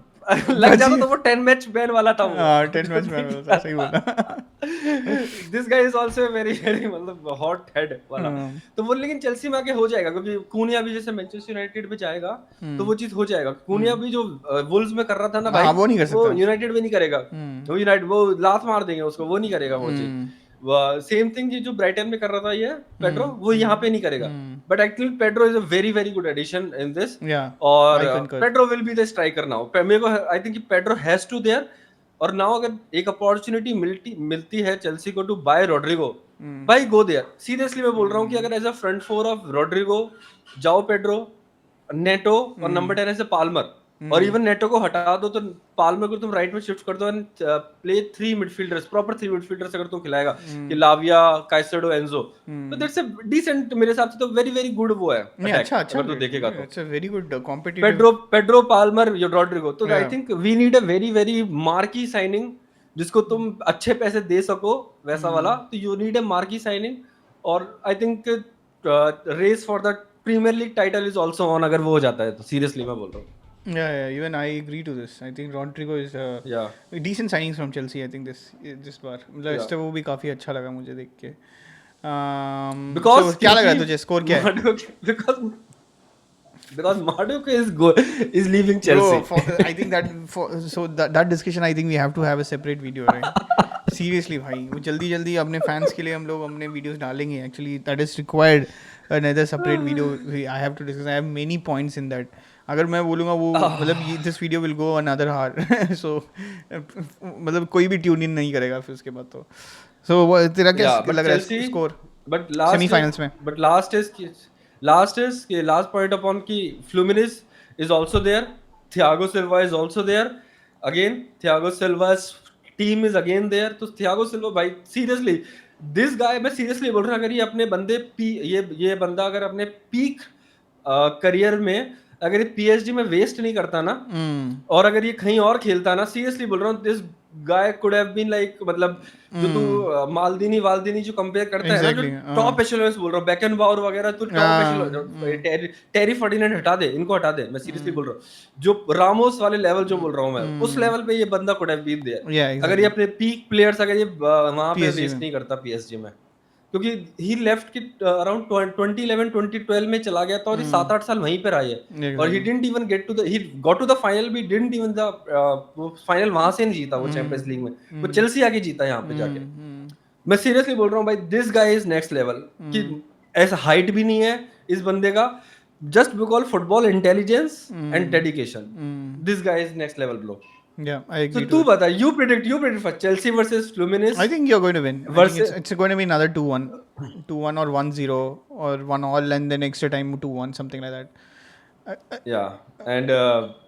लग जाता तो वो 10 मैच बैन वाला था वो. 10 मैच में सही बोला. This guy is also very very मतलब हॉट हेड वाला. तो वो लेकिन चेल्सी में आके हो जाएगा, क्योंकि कूनिया भी जैसे मैनचेस्टर यूनाइटेड में जाएगा तो वो चीज हो जाएगा. कूनिया भी जो वुल्व्स में कर रहा था ना भाई, वो नहीं कर सकता. यूनाइटेड में नहीं करेगा. वो यूनाइटेड वो लात मार देंगे उसको, वो नहीं करेगा वो चीज. सेम थिंग जो ब्राइटन में कर रहा था ये पेड्रो, वो यहाँ पे नहीं करेगा. But actually Pedro is a very very good addition in this. और Pedro will be the striker now. मेरे को I think Pedro has to there. और नाउ अगर एक अपॉर्चुनिटी मिलती है चेल्सी को टू बाय रोड्रिगो, भाई गो देयर. सीरियसली मैं बोल रहा हूँ कि अगर as a front four of Rodrigo, जाओ पेड्रो, नेटो और नंबर 10 ऐसे पाल्मर, और इवन नेटो को हटा दो तो पाल्मर को तुम राइट में शिफ्ट कर दो and play 3 midfielders, proper 3 midfielders अगर तुम खिलाएगा कि लाविया, काइसेडो, एंजो, तो दैट्स अ डिसेंट, मेरे हिसाब से तो वेरी वेरी गुड वो है. अच्छा अगर तू देखेगा तो it's a very good competitive. Pedro Palmer, Rodrigo. तो I think we need a very very marquee signing, जिसको तुम अच्छे पैसे दे सको वैसा वाला. तो you need a marquee signing. और I think race for the Premier League title is also on, अगर वो हो जाता है तो. सीरियसली मैं बोल रहा हूँ. Yeah, even I agree to this. I think Rodrigo is decent signings from Chelsea. I think this बार मतलब इससे वो भी काफी अच्छा लगा मुझे देख के. Because क्या लग रहा है तुझे, स्कोर क्या है? Because Madueke is leaving Chelsea. Bro, I think that discussion I think we have to have a separate video, right? Seriously भाई, वो जल्दी अपने fans के लिए हम लोग अपने videos डालेंगे. Actually, that is required another separate video. I have to discuss. I have many points in that. अगर मैं बोलूँगा वो मतलब this video will go another hour. So मतलब कोई भी ट्यून इन नहीं करेगा फिर उसके बाद तो. So तेरा क्या लग रहा है स्कोर? But सेमीफाइनल्स में. But last point upon कि Fluminense is also there. Thiago Silva is also there. Again, Thiago Silva's team is again there. तो Thiago Silva भाई seriously this guy, मैं seriously बोल रहा हूँ, अगर ये अपने बंदे ये बंदा अगर अपने पीक करियर में अगर ये PSG में वेस्ट नहीं करता ना, और अगर ये कहीं और खेलता ना, सीरियसली बोल रहा हूँ, this guy could have been like, मतलब जो तू माल्दीनी जो कंपेयर करता है ना, जो टॉप एशेलोन्स बोल रहा हूँ, बेकनबाउर वगैरह, तो टॉप एशेलोन, टेरी फर्डिनेंड हटा दे, इनको हटा दे, मैं सीरियसली बोल रहा हूँ, जो रामोस वाले लेवल जो बोल रहा हूँ मैं, उस लेवल पे ये बंदा कुड हैव बीन देयर. अगर ये अपने पीक प्लेयर्स अगर ये वहां पे वेस्ट नहीं करता PSG में, क्योंकि ही लेफ्ट कि अराउंड 2011 2012 में चला गया था और ये 7-8 साल वहीं पर रहा है और he didn't even get to the he got to the final भी डिडंट इवन द वो फाइनल वहां से नहीं जीता वो चैंपियंस लीग में वो चेल्सी आके जीता यहाँ पे जाके मैं सीरियसली बोल रहा हूँ भाई this guy is next level कि ऐसा हाइट भी नहीं है इस बंदे का just because football intelligence and dedication this guy is next level bro Yeah, I So agree. तू बता you predict for Chelsea versus Fluminense I think you're going to win. I think versus it's going to be another 2-1, 2-1 or 1-0 or 1-1 and then extra time 2-1, something like that. yeah and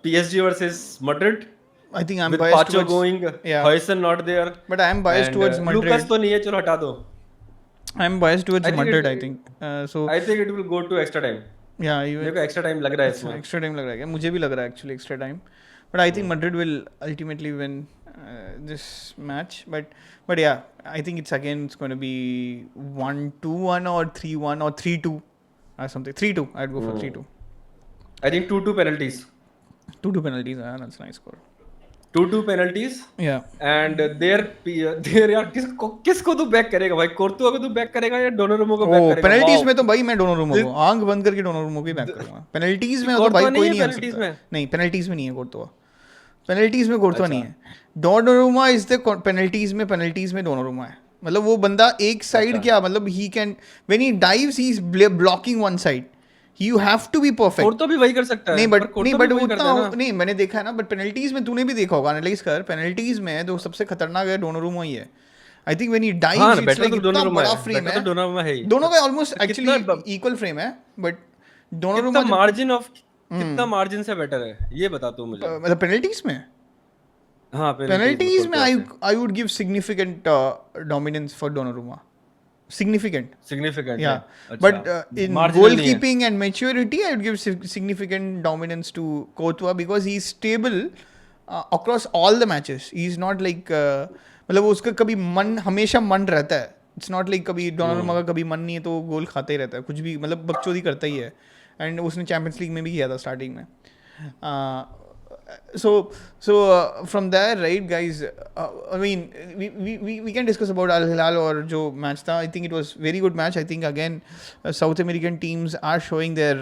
PSG versus Madrid I think I'm with biased Pacho towards going yeah, Huijsen not there but I'm biased and towards Madrid. Lucas तो नहीं है चलो हटा दो I'm biased towards I think Madrid. it- I think so. I think it will go to extra time Yeah, मेरे को extra time लग रहा है इसमें extra time लग रहा है क्या? मुझे भी लग रहा है actually extra time. But I think Madrid will ultimately win this match. But yeah, I think it's going to be 1-2-1 or 3-1 or 3-2 or something. 3-2. I'd go for 3-2. I think 2-2 penalties 2-2 penalties. That's a nice score. 2-2 penalties Yeah. and there यार किसको तू back करेगा भाई Courtois को तू back करेगा या Donnarumma को बैक करेगा पेनल्टीज Wow. में तो भाई मैं डोनारुमा को आंख बंद करके डोनारुमा को ही बैक करूंगा पेनल्टीज में अगर भाई कोर्तुआ कोई नहीं नहीं है आ penalties सकता में? नहीं पेनल्टीज में नहीं है कोर्तुआ पेनल्टीज में कोर्तुआ नहीं है डोनारुमा इज द पेनल्टीज में डोनारुमा है मतलब वो बंदा एक साइड क्या मतलब he can when he dives he is blocking one side you have to be perfect Courtois भी वही कर सकता है नहीं पर बट कोर्तुआ भी वही उतना करता है ना। नहीं मैंने देखा है ना बट पेनल्टीज में तूने भी देखा होगा एनालाइज कर पेनल्टीज में तो सबसे खतरनाक है डोनारुमा ही है आई थिंक व्हेन ही हाँ डाइव्स इट्स बेटर लाइक तो इतना डोनारुमा बड़ा है फ्रेम बेटर है तो डोनारुमा है ही दोनों का ऑलमोस्ट कितना एक्चुअली इक्वल फ्रेम है बट कितना डोनारुमा मार्जिन ऑफ कितना मार्जिन से बेटर है ये बता तू मुझे मतलब पेनल्टीज में हाँ पेनल्टीज में कोर्तुआ से I would give significant dominance for Donnarumma significant significant yeah है but अच्छा in मार्जिनल नहीं है goalkeeping and maturity I would give significant dominance to Courtois because he's stable across all the matches he's not like मतलब उसका कभी मन हमेशा मन रहता है इट्स नॉट लाइक कभी डोनारुमा का कभी मन नहीं है तो गोल खाता ही रहता है कुछ भी मतलब बकचोदी करता ही है एंड उसने चैंपियंस लीग में भी किया था स्टार्टिंग में so from there right guys I mean we can discuss about Al Hilal or jo match tha I think it was very good match I think again South American teams are showing their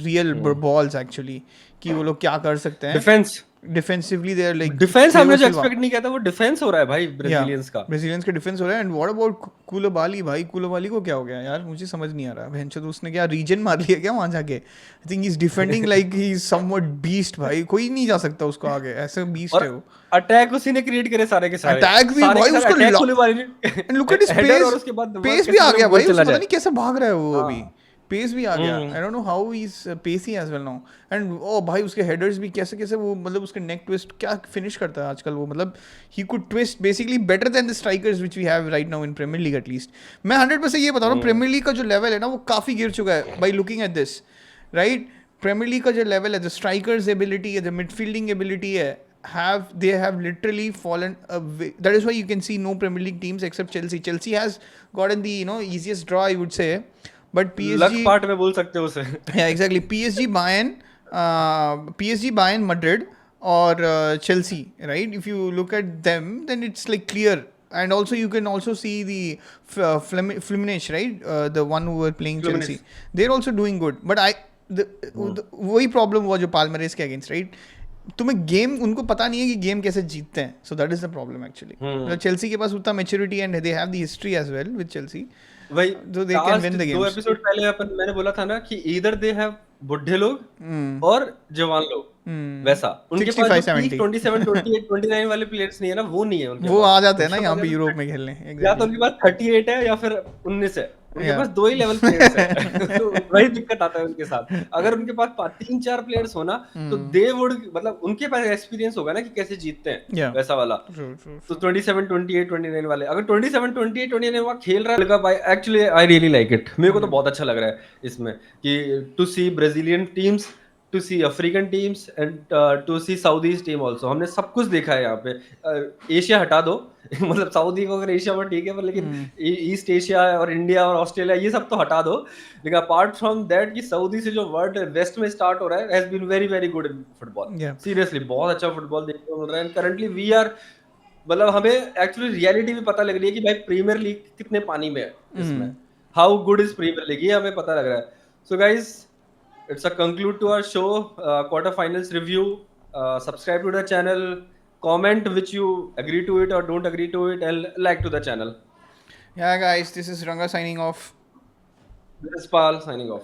real balls actually कि वो लोग क्या कर सकते हैं defence defensively they are like defence हमने जो Thiago Silva. Expect नहीं किया था वो डिफेंस हो रहा है भाई ब्राजीलियंस का ब्राजीलियंस का डिफेंस हो रहा है एंड व्हाट अबाउट कुलोबाली भाई कुलोबाली को क्या हो गया यार मुझे समझ नहीं आ रहा भैंचो तो उसने क्या रीजन मार लिया क्या वहां जाके आई think he is defending like he is somewhat beast भाई कोई नहीं जा सकता उसको आगे ऐसे बीस्ट है वो अटैक उसी ने क्रिएट करे सारे के सारे अटैक भी सारे भाई के सारे उसको attack खुले वाले ने and look at his header और उसके बाद पेस भी आ गया भाई चला उसको पता जाए नहीं कैसे भाग रहा है वो अभी पेस भी आ गया I don't know how he is pacy as well now and ओ भाई उसके हेडर्स भी कैसे कैसे वो मतलब उसके नेक ट्विस्ट क्या फिनिश करता है आजकल वो मतलब he could twist basically better than the strikers which we have right now in Premier League at least मैं 100% ये बता रहा हूँ प्रीमियर लीग का जो लेवल है ना वो काफी गिर चुका है by looking at this right Premier League का जो लेवल है द स्ट्राइकर्स एबिलिटी है द मिडफील्डिंग एबिलिटी है they have literally fallen away. That is why you can see no Premier League teams except Chelsea. Chelsea has gotten the easiest draw I would say, but PSG luck part में बोल सकते हो उसे yeah exactly PSG Bayern Madrid or Chelsea right if you look at them then it's like clear and also you can also see the Fluminense right the one who were playing Fluminense. Chelsea they're also doing good but वही problem हुआ जो पाल्मरेस के against right तुम्हें game उनको पता नहीं है कि गेम कैसे जीतते हैं so that is the problem actually मतलब चेल्सी के पास उतना maturity and they have the history as well with Chelsea वही so they can win the two games. Episode पहले मैंने बोला था ना कि ईदर दे हैव बुढ़े लोग और जवान लोग वैसा उनके 65, पास 70. 27 28 29 वाले प्लेयर्स नहीं है ना वो नहीं है उनके वो पास। आ जाते हैं ना उसका यहाँ पे मतलब यूरोप में खेलने या तो exactly. उनके पास 38 है या फिर 19 है उनके Yeah. पास दो ही लेवल प्लेयर्स है तो वही दिक्कत आता है उनके साथ अगर उनके पास 3-4 प्लेयर्स हो ना तो दे वुड मतलब उनके पास एक्सपीरियंस होगा ना कि कैसे जीतते हैं Yeah. वैसा वाला True, true. तो 27 28 29 वाले अगर 27 28 29 वहाँ खेल रहा है भाई actually I really like it मेरे को तो बहुत अच्छा लग रहा है इसमें कि to see Brazilian teams to see African teams and to see Saudis team also हमने सब कुछ देखा है यहाँ पे एशिया हटा दो मतलब सऊदी को अगर एशिया में ठीक है पर लेकिन ईस्ट एशिया और इंडिया और ऑस्ट्रेलिया ये सब तो हटा दो लेकिन अपार्ट फ्रॉम दैट कि सऊदी से जो वर्ल्ड वेस्ट में स्टार्ट हो रहा है has been very very good in football Yeah. Seriously बहुत अच्छा फुटबॉल देखने को मिल रहा है एंड करंटली मतलब हमें एक्चुअली रियलिटी भी पता लग रही है कि भाई प्रीमियर लीग कितने पानी में है इसमें, how good is Premier League, ये हमें पता लग रहा है. So guys, it's a conclude to our show, quarterfinals review. Subscribe to the channel, comment which you agree to it or don't agree to it, and like to the channel. Yeah, guys, this is Ranga signing off. This is Pal signing off.